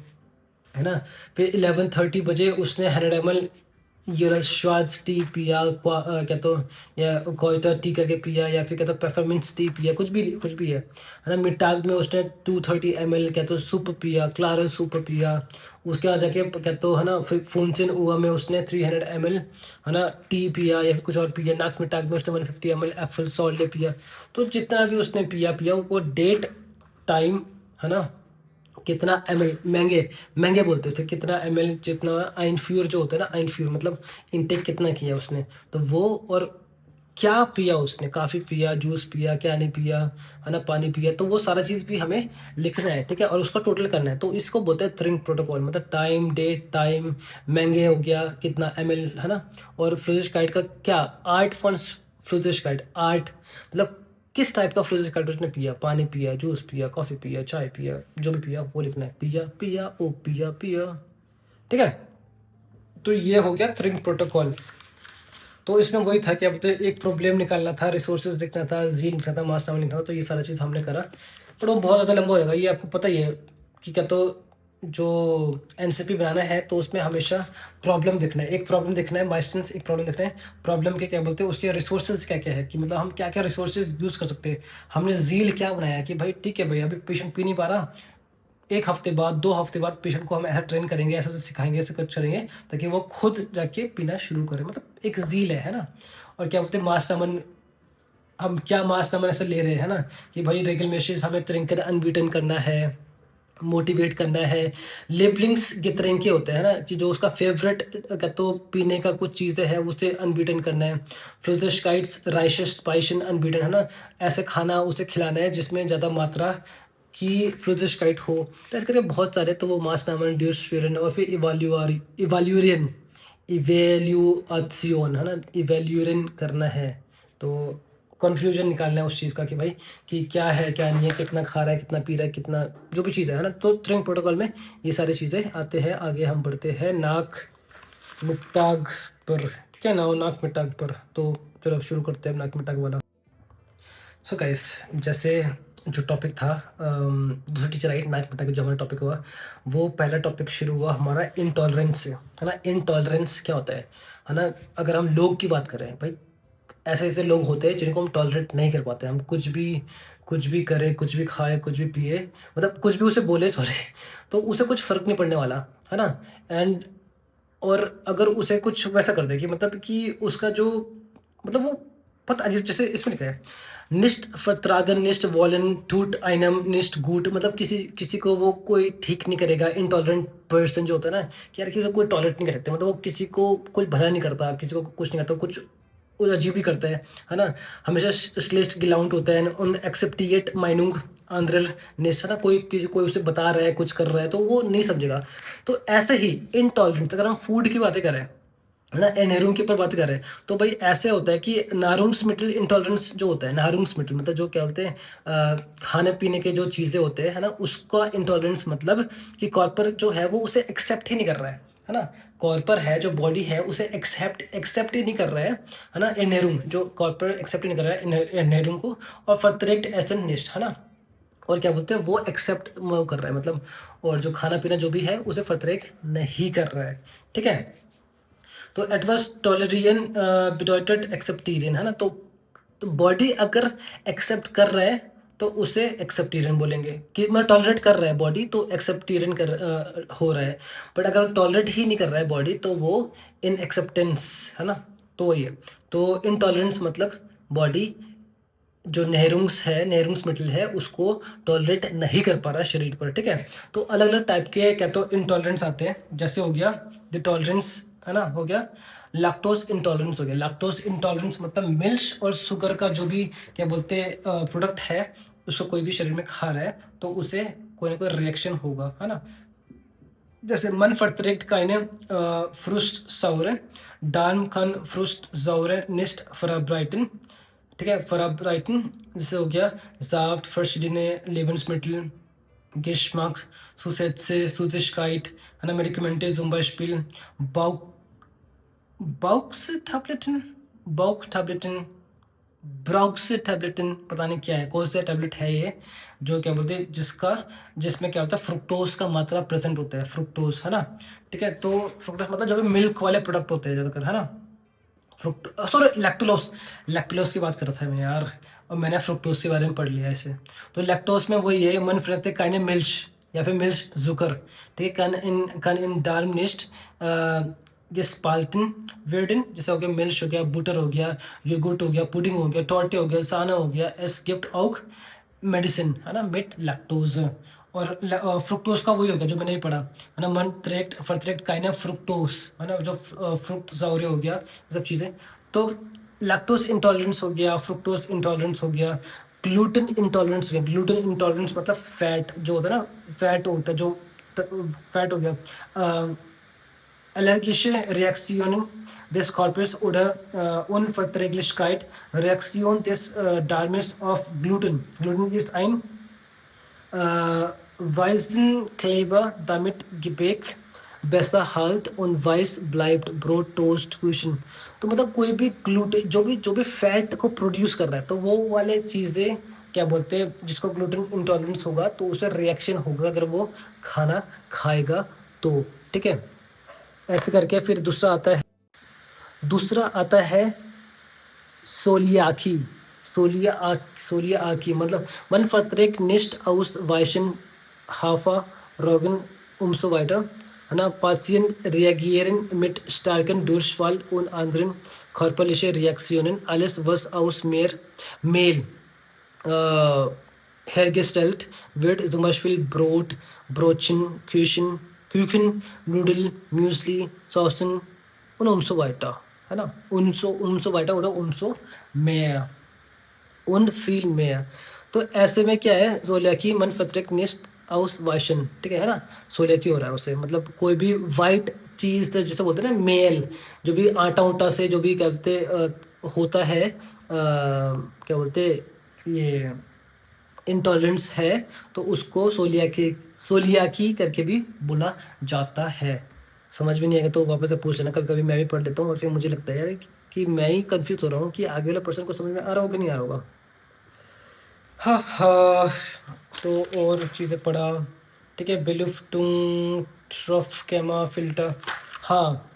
है ना। फिर 11:30 बजे उसने 100 ml ये श्वार्ट्ज टी पिया, क्या तो या कोयटा टी करके पिया, या फिर क्या तो पेपरमिंट टी पिया, कुछ भी है ना। मिटाग में उसने 230 ml क्या तो सूप पिया, क्लारा सूप पिया। उसके बाद जाके क्या तो है ना, फिर फुनसिन हुआ में उसने 300 ml है ना टी पिया, या फिर कुछ और पिया। नाक मिटाग में उसने 150 ml एप्पल सॉल्ट पिया। तो जितना भी उसने पिया पिया वो डेट, टाइम, है ना, कितना ml, महंगे महंगे बोलते थे, कितना ml, जितना आइन फ्यूर जो होता है ना, आइन फ्यूर मतलब इनटेक कितना किया उसने, तो वो, और क्या पिया उसने, काफ़ी पिया, जूस पिया, क्या नहीं पिया, है ना, पानी पिया, तो वो सारा चीज़ भी हमें लिखना है, ठीक है, और उसका टोटल करना है। तो इसको बोलते हैं ड्रिंक प्रोटोकॉल, मतलब टाइम, डेट, टाइम, महंगे हो गया कितना ml, है ना, और फ्लूइडिक का क्या, 8 फ्लूइडिक आर्ट, मतलब किस टाइप का फ्लूइडिक उसने पिया, पानी पिया, जूस पिया, कॉफ़ी पिया, चाय पिया, जो भी पिया वो लिखना है, पिया पिया ओ पिया पिया, ठीक है। तो ये हो गया ड्रिंक प्रोटोकॉल। तो इसमें वही था कि अब तो एक प्रॉब्लम निकालना था, रिसोर्सेज लिखना था, जीन लिखना था, मास लिखना था, तो ये सारा चीज़ हमने करा। पर वो बहुत ज़्यादा लंबा हो जाएगा, ये आपको पता ही है कि क्या तो जो एनसीपी बनाना है तो उसमें हमेशा प्रॉब्लम देखना है, एक प्रॉब्लम देखना है, बाइस्टेंस एक प्रॉब्लम देखना है, प्रॉब्लम के क्या बोलते हैं, उसके रिसोर्सेज क्या क्या है, कि मतलब हम क्या क्या रिसोर्सेज यूज़ कर सकते हैं। हमने जील क्या बनाया कि भाई ठीक है भाई, अभी पेशेंट पी नहीं पा रहा, 1 हफ्ते बाद, 2 हफ्ते बाद पेशेंट को हम ऐसा ट्रेन करेंगे, ऐसा सिखाएंगे, ऐसे कुछ करेंगे ताकि वो खुद जाके पीना शुरू करे, मतलब एक ज़ील है ना। और क्या बोलते हैं, मास्टरमन, हम क्या मास्टरमन ऐसे ले रहे हैं ना, कि भाई रेगुलमेशंस हमें तरीके अनबीटन करना है, मोटिवेट करना है। लेबलिंग्स के तरीके होते हैं ना, कि जो उसका फेवरेट क्या तो पीने का कुछ चीज़ें है उसे अनबीटन करना है। फ्लूइडिक राइशस स्पाइशन अनबीटन, है ना, ऐसे खाना उसे खिलाना है जिसमें ज़्यादा मात्रा की फ्लूइडिक हो। तो ऐसे करके बहुत सारे, तो वो मासनामन, ड्यूसफेरन, और फिर इवाल्यूरियन, इवेल्यूएशन, है ना, इवेल्यूरिन करना है। तो कंक्लूजन निकालना है उस चीज़ का कि भाई कि क्या है क्या नहीं है, कितना खा रहा है, कितना पी रहा है, कितना जो भी चीज़ है ना। तो ट्रिंक प्रोटोकॉल में ये सारी चीज़ें आते हैं। आगे हम बढ़ते हैं नाक मिटाग पर, क्या ना हो, नाक मिटाग पर। तो चलो शुरू करते हैं नाक मिटाग वाला। सो गाइस, जैसे जो टॉपिक था, दूसरी टीचर आई नाक मिटाग, जो हमारा टॉपिक हुआ, वो पहला टॉपिक शुरू हुआ हमारा इंटॉलरेंस से, है ना। इंटॉलरेंस क्या होता है ना। अगर हम लोग की बात करें भाई, ऐसे ऐसे लोग होते हैं जिनको हम टॉलरेट नहीं कर पाते, हम कुछ भी करें, कुछ भी खाए, कुछ भी पिए, मतलब कुछ भी उसे बोले, सॉरी, तो उसे कुछ फ़र्क नहीं पड़ने वाला, है ना। एंड और अगर उसे कुछ वैसा कर दे कि मतलब कि उसका जो, मतलब वो, पता अजीब, जैसे इसमें लिखा है निस्ट फत्रागन निस्ट वॉलन टूट आइनम निस्ट गूट, मतलब किसी किसी को वो कोई ठीक नहीं करेगा। इनटॉलरेंट पर्सन जो होता है ना, कि यार किसी को कोई टॉलरेट नहीं कर सकते, मतलब वो किसी को कोई भला नहीं करता, किसी को कुछ नहीं करता, कुछ वो अजीब ही करता है ना। हमेशा स्लेस्ट गिलाउंट होता है उन एक्सेप्टिएट माइनुंग आंध्रल निस्ट, है ना। कोई उसे बता रहा है, कुछ कर रहा है, तो वो नहीं समझेगा। तो ऐसे ही इंटॉलरेंस, अगर हम फूड की बातें करें, है ना, एनहेरुंग के ऊपर बात करें, तो भाई ऐसे होता है कि नारुंग्समिटल इंटॉलरेंस जो होता है, नारुंग्समिटल मतलब जो क्या बोलते हैं, खाने पीने के जो चीज़ें होते हैं, है ना, उसका इंटॉलरेंस मतलब कि कॉर्पर जो है वो उसे एक्सेप्ट ही नहीं कर रहा है ना। कॉर्पर है जो बॉडी है उसे एक्सेप्ट ही नहीं कर रहा है ना। एनहेरुंग जो कॉर्पर एक्सेप्ट ही नहीं कर रहा है एनहेरुंग को, और फर्तरेक्ट एसन निस्ट, है ना, और क्या बोलते हैं, वो एक्सेप्ट वो कर रहा है, मतलब, और जो खाना पीना जो भी है उसे फर्तरेक नहीं कर रहा है, ठीक है। तो एडवर्स टॉलरियन बिडॉयटेड एक्सेप्टेरियन, है ना। तो बॉडी अगर एक्सेप्ट कर रहा है तो उसे एक्सेप्टेरियन बोलेंगे, कि मतलब टॉलरेट कर रहा है बॉडी तो एक्सेप्टेरियन हो रहा है। बट अगर टॉलरेट ही नहीं कर रहा है बॉडी तो वो इन एक्सेप्टेंस, है ना। तो वही है। तो इनटॉलरेंस मतलब बॉडी जो नेहरूंग्स मिटल है उसको टॉलरेट नहीं कर पा रहा शरीर पर, ठीक है। तो अलग अलग टाइप के क्या तो इंटॉलरेंस आते हैं, जैसे हो गया जो टॉलरेंस, है ना, हो गया लैक्टोज इंटॉलरेंस, हो गया लैक्टोज इंटॉलरेंस, मतलब मिल्क और शुगर का जो भी क्या बोलते हैं प्रोडक्ट है, उसको कोई भी शरीर में खा रहा है तो उसे कोई ना कोई रिएक्शन होगा, है ना। जैसे मन फर्तरेक्ट काइने फ्रुस्ट साउरे डार्म खन फ्रुस्ट जाउरे निस्ट फराब्राइटन, ठीक है, फराब्राइटन। जैसे हो गया जाफ्ट फर्शिडिने लेबन्समिटल गेशमार्क्स सुसेट्से सुतिशकाइट, है ना, मेडिकमेंटे जुम्बा स्पिल बाउक बाउक्स टैबलेटन बाउक टैबलेटन, ब्रॉक्सीटैब्लेटिन पता नहीं क्या है, कौन सा टैबलेट है ये, जो क्या बोलते हैं जिसमें क्या होता है फ्रुक्टोज का मात्रा प्रेजेंट होता है, फ्रुक्टोज है ना। ठीक है, तो फ्रुक्टोज मतलब जो भी मिल्क वाले प्रोडक्ट होते हैं ज़्यादातर, है ना। फ्रुक्ट सॉरी लैक्टोलोस, लैक्टोलोस की बात कर रहा था मैं यार, और मैंने फ्रुक्टोज के बारे में पढ़ लिया इसे। तो लैक्टोज में वही है, मन फ्रते काइने मिल्श या फिर मिल्श जुकर, ठीक है। कन इन डार्मनिस्ट ये स्पाल्टन वेर्डन, जैसे हो गया मिल्श हो गया, बुटर हो गया, योगर्ट हो गया, पुडिंग हो गया, टॉर्टे हो गया, साना हो गया, एस गिफ्ट आउक मेडिसिन, है ना, मिट लैक्टोज। और फ्रुक्टोज का वही हो गया जो मैंने ही पढ़ा, है ना, मन त्रेक्ट फर्त्रेक्ट काइने फ्रुक्टोज, है ना, जो फ्रुक्ट जाउरे हो गया, ये सब चीज़ें। तो लैक्टोज इंटॉलरेंस हो गया, फ्रुक्टोज इंटॉलरेंस हो गया, ग्लूटेन इंटॉलरेंस हो गया। ग्लूटेन इंटॉलरेंस मतलब फैट जो होता है ना, फैट होता है जो फैट हो गया। Allergische Reaktionen des Körpers oder Unverträglichkeit, Reaktion des Darmes auf Gluten. Gluten ist ein Weißenkleber, damit Gebäck besser halt und weiß bleibt, Brot, Toast, Kuchen। तो मतलब कोई भी ग्लूटेन जो भी फैट को प्रोड्यूस कर रहा है, तो वो वाले चीज़ें क्या बोलते हैं, जिसको ग्लूटेन इंटॉलरेंस होगा तो उसे रिएक्शन होगा अगर वो खाना खाएगा तो, ठीक है। ऐसे करके फिर दूसरा आता है सोलियाकी। सोलियाकी मतलब मन फतरेक निस्ट aus weichen Haferroggen und so weiter, है ना। Patienten reagieren mit starken Durchfall und anderen körperliche Reaktionen, alles was aus Mehl äh, hergestellt wird, zum Beispiel Brot, Brötchen, Küchen, Nudeln, Müsli, Saucen und so weiter, है ना। und so weiter oder und so mehr und viel mehr। तो ऐसे में क्या है, सोलियाकी मन फतरक निस्ट आउस वाशन, ठीक है ना। सोलियाकी हो रहा है उसे, मतलब कोई भी वाइट चीज़ जैसे बोलते हैं ना, मेल, जो भी आटा उटा से जो भी कहते होता है, क्या बोलते ये इंटॉलरेंस है, तो उसको सोलियाकी करके भी बोला जाता है। समझ में नहीं आएगा तो वापस से पूछ लेना, कभी कभी मैं भी पढ़ लेता हूँ और फिर मुझे लगता है यार कि मैं ही कंफ्यूज हो रहा हूँ कि आगे वाला पर्सन को समझ में आ रहा होगा कि नहीं आ रहा होगा। हाँ हाँ, तो और चीज़ें पढ़ा, ठीक है। बेलुफ्टुंग ट्रफ कैमा फिल्टर, हाँ।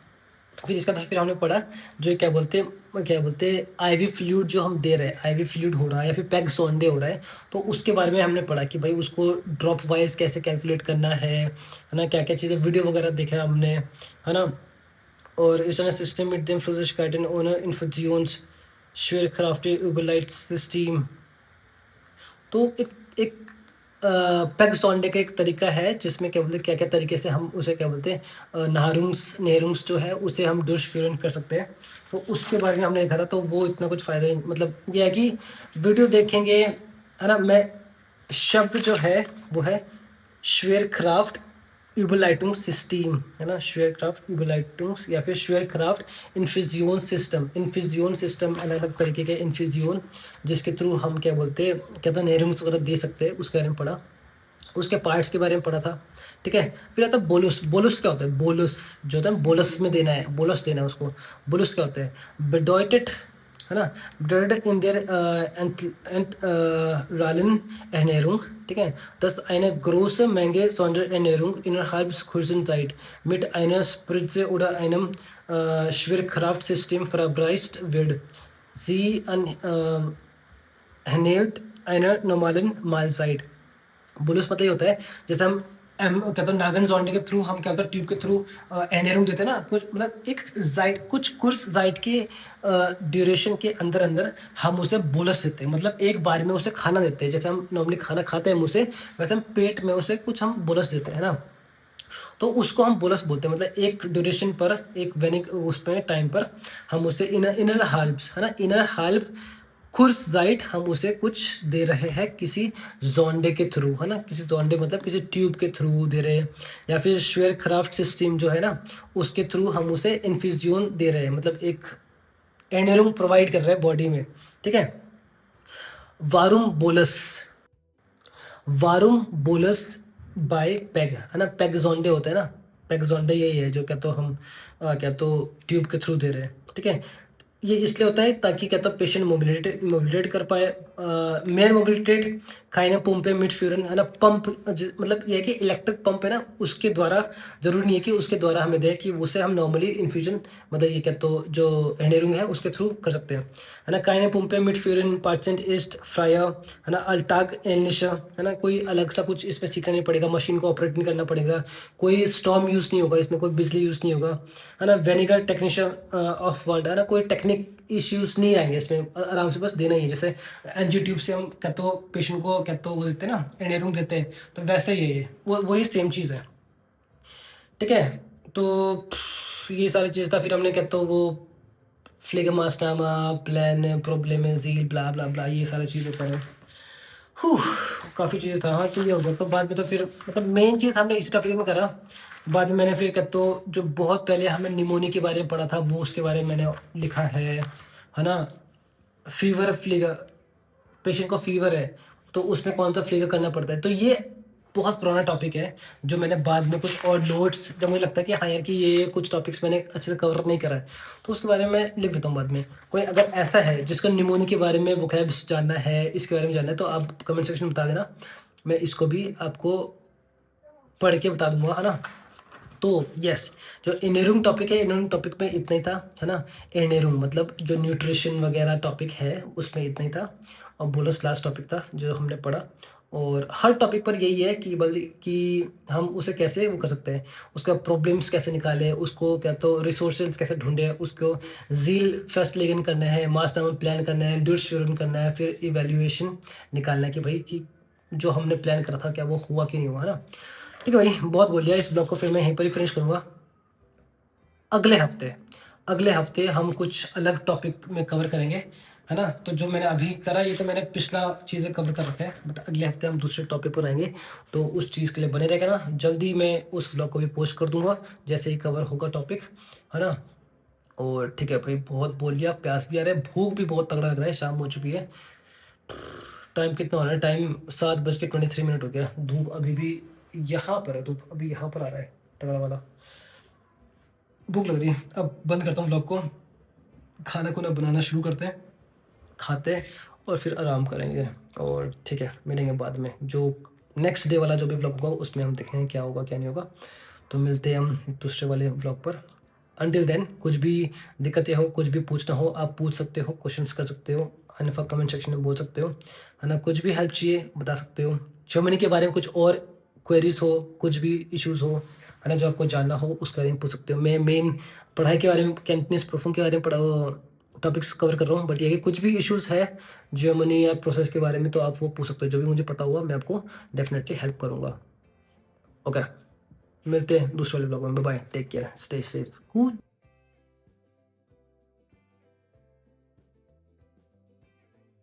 फिर इसका था, फिर हमने पढ़ा जो क्या बोलते आईवी फ्लूइड जो हम दे रहे हैं, आईवी फ्लूइड हो रहा है या फिर पैग सोंडे हो रहा है, तो उसके बारे में हमने पढ़ा कि भाई उसको ड्रॉप वाइज कैसे कैलकुलेट करना है ना, क्या क्या चीज़ें वीडियो वगैरह देखा हमने, है ना। और इस system mit dem Flüssigkeiten ohne Infusions schwerkraftige Überleitungssystem। तो एक पेग सॉन्डे का एक तरीका है जिसमें क्या बोलते क्या क्या तरीके से हम उसे क्या बोलते हैं नेहरूंग्स जो है उसे हम डुशफ्यूरन कर सकते हैं। तो उसके बारे में हमने देखा था, तो वो इतना कुछ फ़ायदा नहीं, मतलब ये है कि वीडियो देखेंगे, है ना। मैं शब्द जो है वो है श्वेरक्राफ्ट यूबरलाइटुंग सिस्टम, है ना, श्वेरक्राफ्ट यूबरलाइटुंग या फिर श्वेरक्राफ्ट इन्फ्यूजियन सिस्टम अलग अलग तरीके के इन्फ्यूजियन जिसके थ्रू हम क्या बोलते हैं कहते हैं नेहरूंग्स वगैरह दे सकते हैं, उसके बारे में पढ़ा, उसके पार्ट्स के बारे में पढ़ा था, ठीक है। फिर आता है बोलस। बोलस क्या होता है, बोलस जो होता है बोलस में देना है, बोलस देना है उसको। बोलस क्या होता है, बेडॉयटेड, है ना, बेडॉयटेड इन देयर रालन Ernährung, ठीक है। Das eine große Menge Sonderernährung innerhalb kurzer Zeit mit einer Spritze oder einem Schwerkraftsystem verabreicht wird. Sie ähnelt einer normalen Mahlzeit। Bullous मतलब ये होता है जैसे हम क्या कहते हैं नागन जोंडे के थ्रू हम क्या होता है ट्यूब के थ्रू एनेरूम देते हैं ना, कुछ मतलब एक जाइट कुछ कुछ जाइट के ड्यूरेशन के अंदर अंदर हम उसे बोलस देते हैं, मतलब एक बार में उसे खाना देते हैं, जैसे हम नॉर्मली खाना खाते हैं मुँह से, वैसे हम पेट में उसे कुछ हम बोलस देते हैं ना, तो उसको हम बोलस बोलते हैं। मतलब एक ड्यूरेशन पर एक वेनिक उस पर टाइम पर हम उसे इनर हाल्ब, है ना, इनर हाल्ब खुर्सजाइट हम उसे कुछ दे रहे हैं किसी जोंडे के थ्रू, है ना, किसी जोंडे मतलब किसी ट्यूब के थ्रू दे रहे हैं, या फिर श्वेरक्राफ्ट सिस्टम जो है ना उसके थ्रू हम उसे इन्फ्यूजियन दे रहे हैं, मतलब एक एनेरुम प्रोवाइड कर रहे हैं बॉडी में, ठीक है। वारुम बोलस, वारुम बोलस बाय पेग, है ना, पेग जोंडे होते हैं ना, पेग जोंडे यही है जो क्या तो हम क्या तो ट्यूब के थ्रू दे रहे हैं, ठीक है। ये इसलिए होता है ताकि क्या तो पेशेंट मोबिलिटेट कर पाए, मेन मोबिलिटेट काइना पंपे मिटफ्यूरन है ना, पंप मतलब ये है कि इलेक्ट्रिक पंप है ना, उसके द्वारा, जरूरी नहीं है कि उसके द्वारा हमें दे, कि उसे हम नॉर्मली इन्फ्यूजन मतलब ये क्या तो जो एंडेरुंग है उसके थ्रू कर सकते हैं, है ना। काइना पंपे मिटफ्यूरन पार्सेंट ईस्ट फ्रायर, है ना, अल्टाग एलिशा, है ना। कोई अलग सा कुछ इसमें सीखना नहीं पड़ेगा, मशीन को ऑपरेट नहीं करना पड़ेगा, कोई स्टॉर्म यूज़ नहीं होगा इसमें, कोई बिजली यूज़ नहीं होगा, है ना। वेनिगर टेक्नीशियन ऑफ वर्ड, है ना, कोई टेक्निक इश्यूज नहीं आएंगे इसमें, आराम से बस देना ही है। जैसे एनजी ट्यूब से हम क्या तो पेशेंट को क्या तो वो देते हैं ना, एनेरियम देते हैं, तो वैसे ही है ये, वो वही सेम चीज़ है, ठीक है। तो ये सारी चीज़ था, फिर हमने क्या तो वो फ्लेगमास्टामा, प्लान प्रोब्लेमेजील, ब्ला ब्ला ब्ला, ये सारी चीज़ें पढ़े। काफ़ी चीज़ें था, हाँ चलिए हो गया। तो बाद में तो फिर मतलब मेन चीज़ हमने इस टॉपिक में करा। बाद में मैंने फिर क्या तो जो बहुत पहले हमने निमोनिया के बारे में पढ़ा था, वो उसके बारे में मैंने लिखा है ना। फीवर फ्लेगा, पेशेंट को फीवर है तो उसमें कौन सा फ्लेगा करना पड़ता है, तो ये बहुत पुराना टॉपिक है, जो मैंने बाद में कुछ और नोट्स, जब मुझे लगता है कि हाँ यार कि ये कुछ टॉपिक्स मैंने अच्छे से कवर नहीं करा है, तो उसके बारे में मैं लिख देता हूँ बाद में। कोई अगर ऐसा है जिसको निमोनिया के बारे में वोकैब्स जानना है, इसके बारे में जानना है, तो आप कमेंट सेक्शन में बता देना, मैं इसको भी आपको पढ़ के बता दूंगा, है ना। तो यस, जो इनेरुंग टॉपिक है, इनेरुंग टॉपिक में इतना ही था, है ना। इनेरुंग मतलब जो न्यूट्रिशन वगैरह टॉपिक है उसमें इतना ही था, और बोलस लास्ट टॉपिक था जो हमने पढ़ा। और हर टॉपिक पर यही है कि बल्कि कि हम उसे कैसे वो कर सकते हैं, उसका प्रॉब्लम्स कैसे निकालें, उसको क्या तो रिसोर्सेज कैसे ढूंढें, उसको जील फर्स्ट लेगन करना है, मास टाइम प्लान करना है, ड्यूरेशन करना है, फिर इवेल्युएशन निकालना है कि भाई कि जो हमने प्लान करा था क्या वो हुआ कि नहीं हुआ, है ना। ठीक है भाई, बहुत बोल लिया, इस ब्लॉग को फिर मैं यहीं पर ही फिनिश करूँगा। अगले हफ्ते हम कुछ अलग टॉपिक में कवर करेंगे, है ना। तो जो मैंने अभी करा ये तो मैंने पिछला चीज़ें कवर कर रखा है, बट अगले हफ्ते हम दूसरे टॉपिक पर आएंगे, तो उस चीज़ के लिए बने रहेगा ना। जल्दी मैं उस ब्लॉग को भी पोस्ट कर दूंगा जैसे ही कवर होगा टॉपिक, है ना। और ठीक है भाई, बहुत बोल लिया, प्यास भी आ रहा है, भूख भी बहुत तगड़ा लग रहा है, शाम हो चुकी है। टाइम कितना हो रहा है, टाइम 7:23 हो गया, धूप अभी भी यहाँ पर है, धूप अभी यहाँ पर आ रहा है तगड़ा वाला। भूख लग रही है, अब बंद करता हूँ व्लॉग को, खाना खुना बनाना शुरू करते हैं, खाते हैं और फिर आराम करेंगे। और ठीक है, मिलेंगे बाद में, जो नेक्स्ट डे वाला जो भी व्लॉग होगा उसमें हम देखेंगे क्या होगा क्या नहीं होगा। तो मिलते हैं हम दूसरे वाले व्लॉग पर। अनटिल देन, कुछ भी दिक्कतें हो, कुछ भी पूछना हो, आप पूछ सकते हो, क्वेश्चंस कर सकते हो, अन्यथा कमेंट सेक्शन में बोल सकते हो, है ना। कुछ भी हेल्प चाहिए बता सकते हो, जर्मनी के बारे में कुछ और क्वेरीज हो, कुछ भी इश्यूज़ हो, है ना, जो आपको जानना हो उसके बारे में पूछ सकते हो। मैं मेन पढ़ाई के बारे में, कैंटनीज प्रूफिंग के बारे में पढ़ा टॉपिक्स कवर कर रहा हूँ, बट ये कि कुछ भी इश्यूज़ है जर्मनी या प्रोसेस के बारे में तो आप वो पूछ सकते हो, जो भी मुझे पता हुआ मैं आपको डेफिनेटली हेल्प करूँगा। ओके, मिलते हैं दूसरे वाले ब्लॉग में, bye, take care, stay safe.